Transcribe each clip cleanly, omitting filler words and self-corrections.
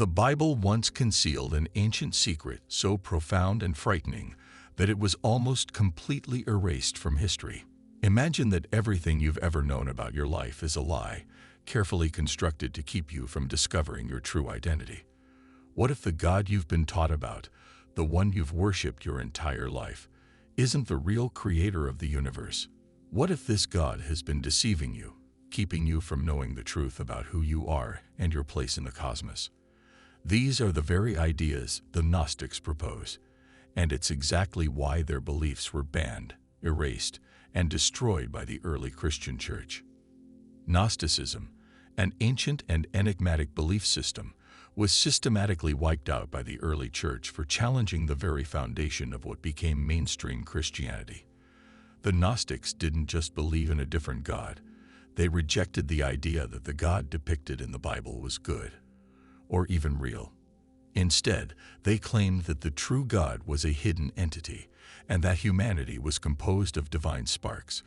The Bible once concealed an ancient secret so profound and frightening that it was almost completely erased from history. Imagine that everything you've ever known about your life is a lie, carefully constructed to keep you from discovering your true identity. What if the God you've been taught about, the one you've worshipped your entire life, isn't the real creator of the universe? What if this God has been deceiving you, keeping you from knowing the truth about who you are and your place in the cosmos? These are the very ideas the Gnostics propose, and it's exactly why their beliefs were banned, erased, and destroyed by the early Christian church. Gnosticism, an ancient and enigmatic belief system, was systematically wiped out by the early church for challenging the very foundation of what became mainstream Christianity. The Gnostics didn't just believe in a different God, they rejected the idea that the God depicted in the Bible was good, or even real. Instead, they claimed that the true God was a hidden entity, and that humanity was composed of divine sparks,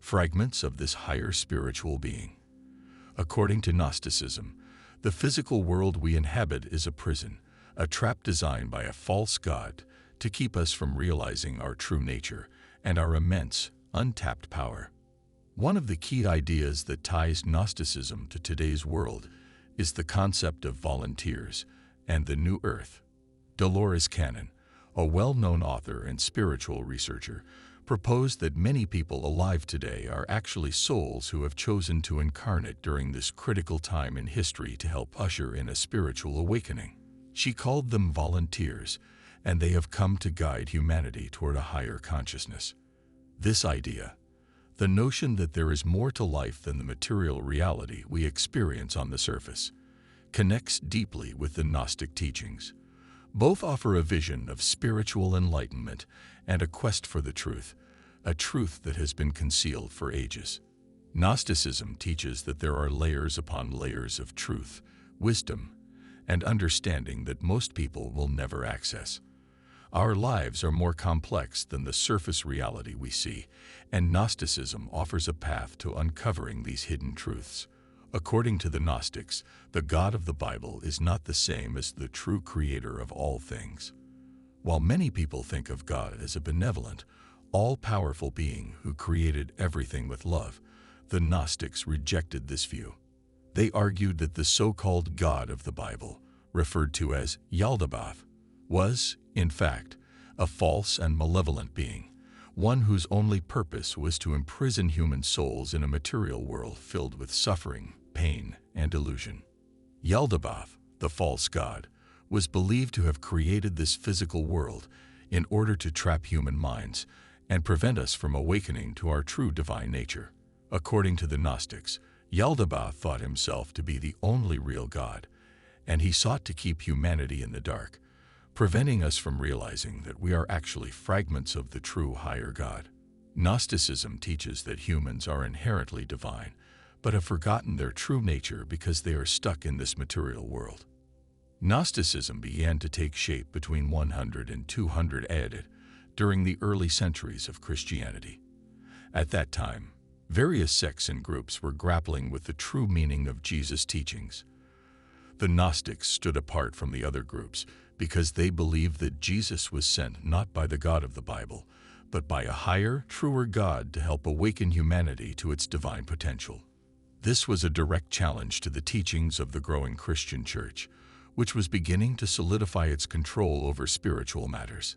fragments of this higher spiritual being. According to Gnosticism, the physical world we inhabit is a prison, a trap designed by a false God to keep us from realizing our true nature and our immense, untapped power. One of the key ideas that ties Gnosticism to today's world is the concept of volunteers and the New Earth. Dolores Cannon, a well-known author and spiritual researcher, proposed that many people alive today are actually souls who have chosen to incarnate during this critical time in history to help usher in a spiritual awakening. She called them volunteers, and they have come to guide humanity toward a higher consciousness. This idea, the notion that there is more to life than the material reality we experience on the surface, connects deeply with the Gnostic teachings. Both offer a vision of spiritual enlightenment and a quest for the truth, a truth that has been concealed for ages. Gnosticism teaches that there are layers upon layers of truth, wisdom, and understanding that most people will never access. Our lives are more complex than the surface reality we see, and Gnosticism offers a path to uncovering these hidden truths. According to the Gnostics, the God of the Bible is not the same as the true creator of all things. While many people think of God as a benevolent, all-powerful being who created everything with love, the Gnostics rejected this view. They argued that the so-called God of the Bible, referred to as Yaldabaoth, was, in fact, a false and malevolent being, one whose only purpose was to imprison human souls in a material world filled with suffering, pain, and illusion. Yaldabaoth, the false god, was believed to have created this physical world in order to trap human minds and prevent us from awakening to our true divine nature. According to the Gnostics, Yaldabaoth thought himself to be the only real God, and he sought to keep humanity in the dark, preventing us from realizing that we are actually fragments of the true higher God. Gnosticism teaches that humans are inherently divine, but have forgotten their true nature because they are stuck in this material world. Gnosticism began to take shape between 100 and 200 AD during the early centuries of Christianity. At that time, various sects and groups were grappling with the true meaning of Jesus' teachings. The Gnostics stood apart from the other groups because they believed that Jesus was sent not by the God of the Bible, but by a higher, truer God to help awaken humanity to its divine potential. This was a direct challenge to the teachings of the growing Christian church, which was beginning to solidify its control over spiritual matters.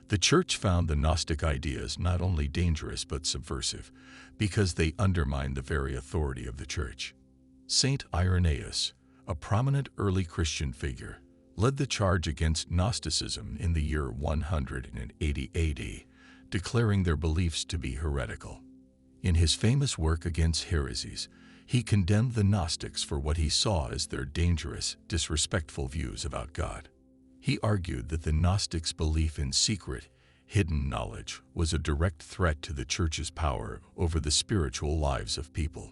The church found the Gnostic ideas not only dangerous but subversive, because they undermined the very authority of the church. Saint Irenaeus, a prominent early Christian figure, led the charge against Gnosticism in the year 180 AD, declaring their beliefs to be heretical. In his famous work against heresies, he condemned the Gnostics for what he saw as their dangerous, disrespectful views about God. He argued that the Gnostics' belief in secret, hidden knowledge was a direct threat to the church's power over the spiritual lives of people.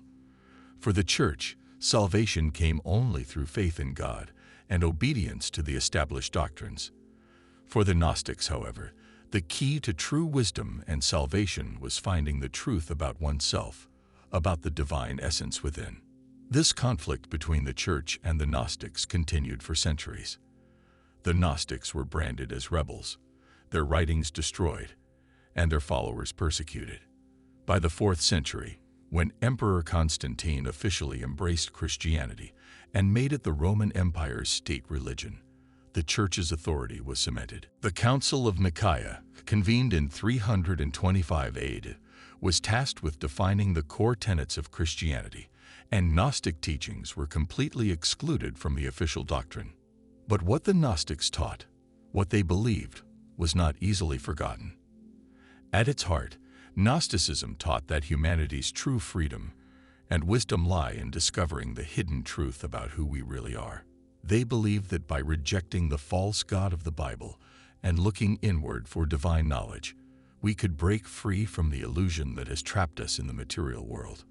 For the church, salvation came only through faith in God and obedience to the established doctrines. For the Gnostics, however, the key to true wisdom and salvation was finding the truth about oneself, about the divine essence within. This conflict between the Church and the Gnostics continued for centuries. The Gnostics were branded as rebels, their writings destroyed, and their followers persecuted. By the 4th century, when Emperor Constantine officially embraced Christianity and made it the Roman Empire's state religion, the Church's authority was cemented. The Council of Nicaea, convened in 325 AD, was tasked with defining the core tenets of Christianity, and Gnostic teachings were completely excluded from the official doctrine. But what the Gnostics taught, what they believed, was not easily forgotten. At its heart, Gnosticism taught that humanity's true freedom and wisdom lie in discovering the hidden truth about who we really are. They believed that by rejecting the false god of the Bible and looking inward for divine knowledge, we could break free from the illusion that has trapped us in the material world.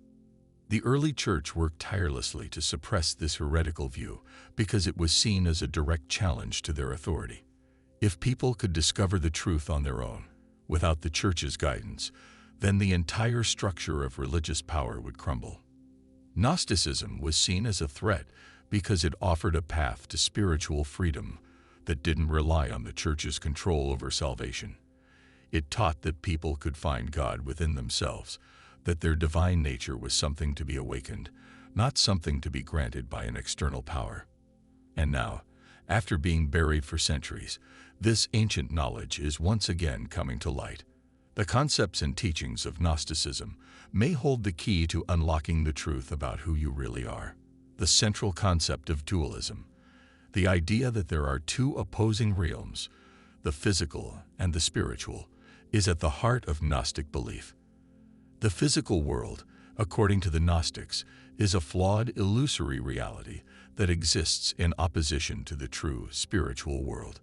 The early church worked tirelessly to suppress this heretical view because it was seen as a direct challenge to their authority. If people could discover the truth on their own, without the church's guidance, then the entire structure of religious power would crumble. Gnosticism was seen as a threat because it offered a path to spiritual freedom that didn't rely on the church's control over salvation. It taught that people could find God within themselves, that their divine nature was something to be awakened, not something to be granted by an external power. And now, after being buried for centuries, this ancient knowledge is once again coming to light. The concepts and teachings of Gnosticism may hold the key to unlocking the truth about who you really are. The central concept of dualism, the idea that there are two opposing realms, the physical and the spiritual, is at the heart of Gnostic belief. The physical world, according to the Gnostics, is a flawed, illusory reality that exists in opposition to the true spiritual world.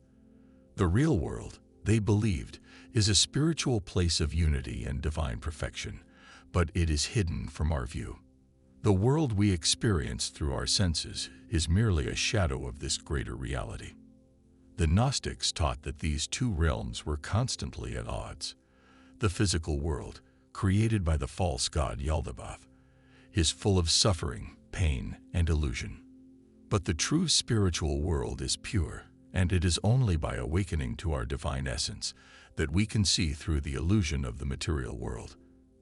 The real world, they believed, is a spiritual place of unity and divine perfection, but it is hidden from our view. The world we experience through our senses is merely a shadow of this greater reality. The Gnostics taught that these two realms were constantly at odds. The physical world, created by the false god Yaldabaoth, is full of suffering, pain, and illusion. But the true spiritual world is pure, and it is only by awakening to our divine essence that we can see through the illusion of the material world.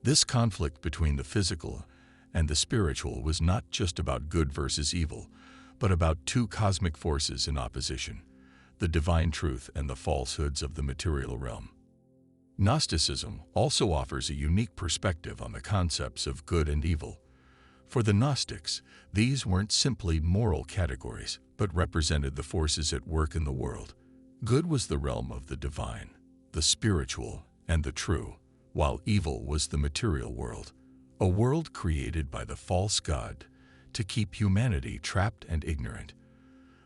This conflict between the physical and the spiritual was not just about good versus evil, but about two cosmic forces in opposition, the divine truth and the falsehoods of the material realm. Gnosticism also offers a unique perspective on the concepts of good and evil. For the Gnostics, these weren't simply moral categories, but represented the forces at work in the world. Good was the realm of the divine, the spiritual, and the true, while evil was the material world, a world created by the false god to keep humanity trapped and ignorant.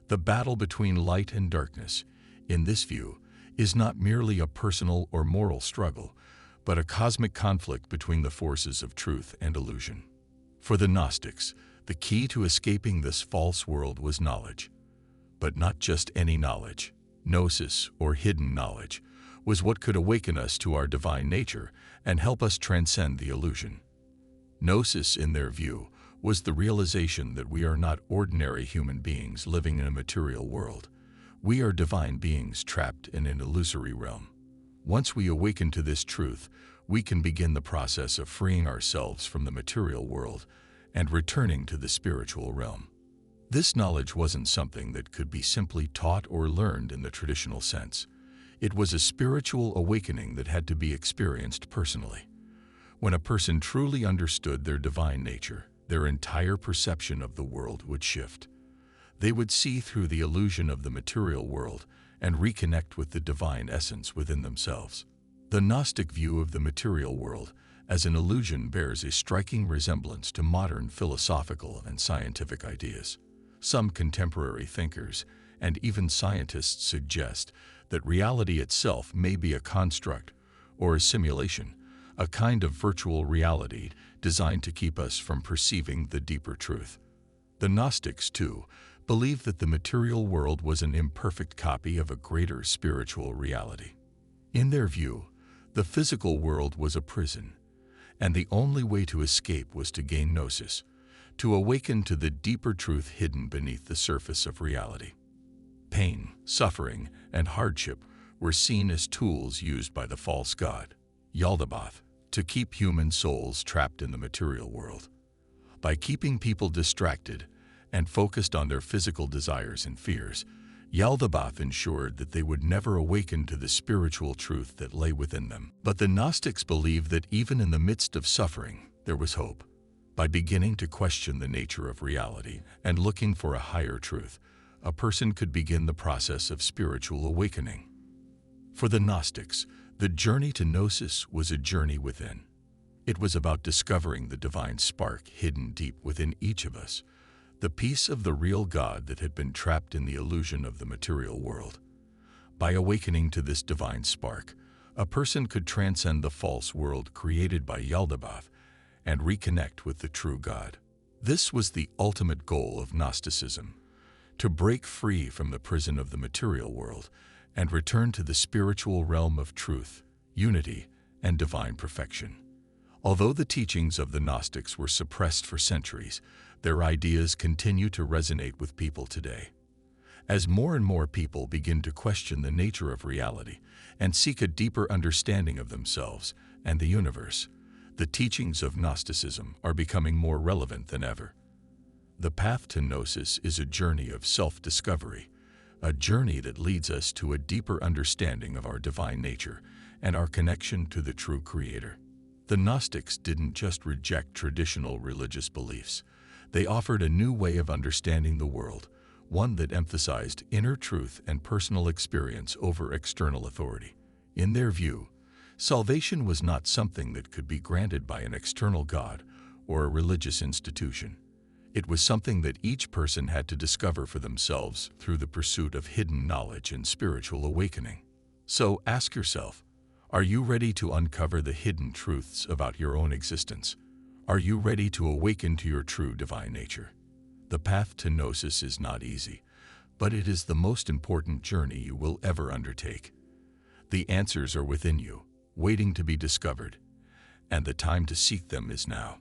The battle between light and darkness, in this view, is not merely a personal or moral struggle, but a cosmic conflict between the forces of truth and illusion. For the Gnostics, the key to escaping this false world was knowledge. But not just any knowledge. Gnosis, or hidden knowledge, was what could awaken us to our divine nature and help us transcend the illusion. Gnosis, in their view, was the realization that we are not ordinary human beings living in a material world. We are divine beings trapped in an illusory realm. Once we awaken to this truth, we can begin the process of freeing ourselves from the material world and returning to the spiritual realm. This knowledge wasn't something that could be simply taught or learned in the traditional sense. It was a spiritual awakening that had to be experienced personally. When a person truly understood their divine nature, their entire perception of the world would shift. They would see through the illusion of the material world and reconnect with the divine essence within themselves. The Gnostic view of the material world as an illusion bears a striking resemblance to modern philosophical and scientific ideas. Some contemporary thinkers and even scientists suggest that reality itself may be a construct or a simulation, a kind of virtual reality designed to keep us from perceiving the deeper truth. The Gnostics, too, believed that the material world was an imperfect copy of a greater spiritual reality. In their view, the physical world was a prison, and the only way to escape was to gain Gnosis, to awaken to the deeper truth hidden beneath the surface of reality. Pain, suffering, and hardship were seen as tools used by the false god, Yaldabaoth, to keep human souls trapped in the material world. By keeping people distracted and focused on their physical desires and fears, Yaldabaoth ensured that they would never awaken to the spiritual truth that lay within them. But the Gnostics believed that even in the midst of suffering, there was hope. By beginning to question the nature of reality and looking for a higher truth, a person could begin the process of spiritual awakening. For the Gnostics, the journey to Gnosis was a journey within. It was about discovering the divine spark hidden deep within each of us, the piece of the real God that had been trapped in the illusion of the material world. By awakening to this divine spark, a person could transcend the false world created by Yaldabaoth and reconnect with the true God. This was the ultimate goal of Gnosticism, to break free from the prison of the material world and return to the spiritual realm of truth, unity, and divine perfection. Although the teachings of the Gnostics were suppressed for centuries, their ideas continue to resonate with people today. As more and more people begin to question the nature of reality and seek a deeper understanding of themselves and the universe, the teachings of Gnosticism are becoming more relevant than ever. The path to Gnosis is a journey of self-discovery, a journey that leads us to a deeper understanding of our divine nature and our connection to the true Creator. The Gnostics didn't just reject traditional religious beliefs. They offered a new way of understanding the world, one that emphasized inner truth and personal experience over external authority. In their view, salvation was not something that could be granted by an external God or a religious institution. It was something that each person had to discover for themselves through the pursuit of hidden knowledge and spiritual awakening. So ask yourself, are you ready to uncover the hidden truths about your own existence? Are you ready to awaken to your true divine nature? The path to Gnosis is not easy, but it is the most important journey you will ever undertake. The answers are within you, waiting to be discovered, and the time to seek them is now.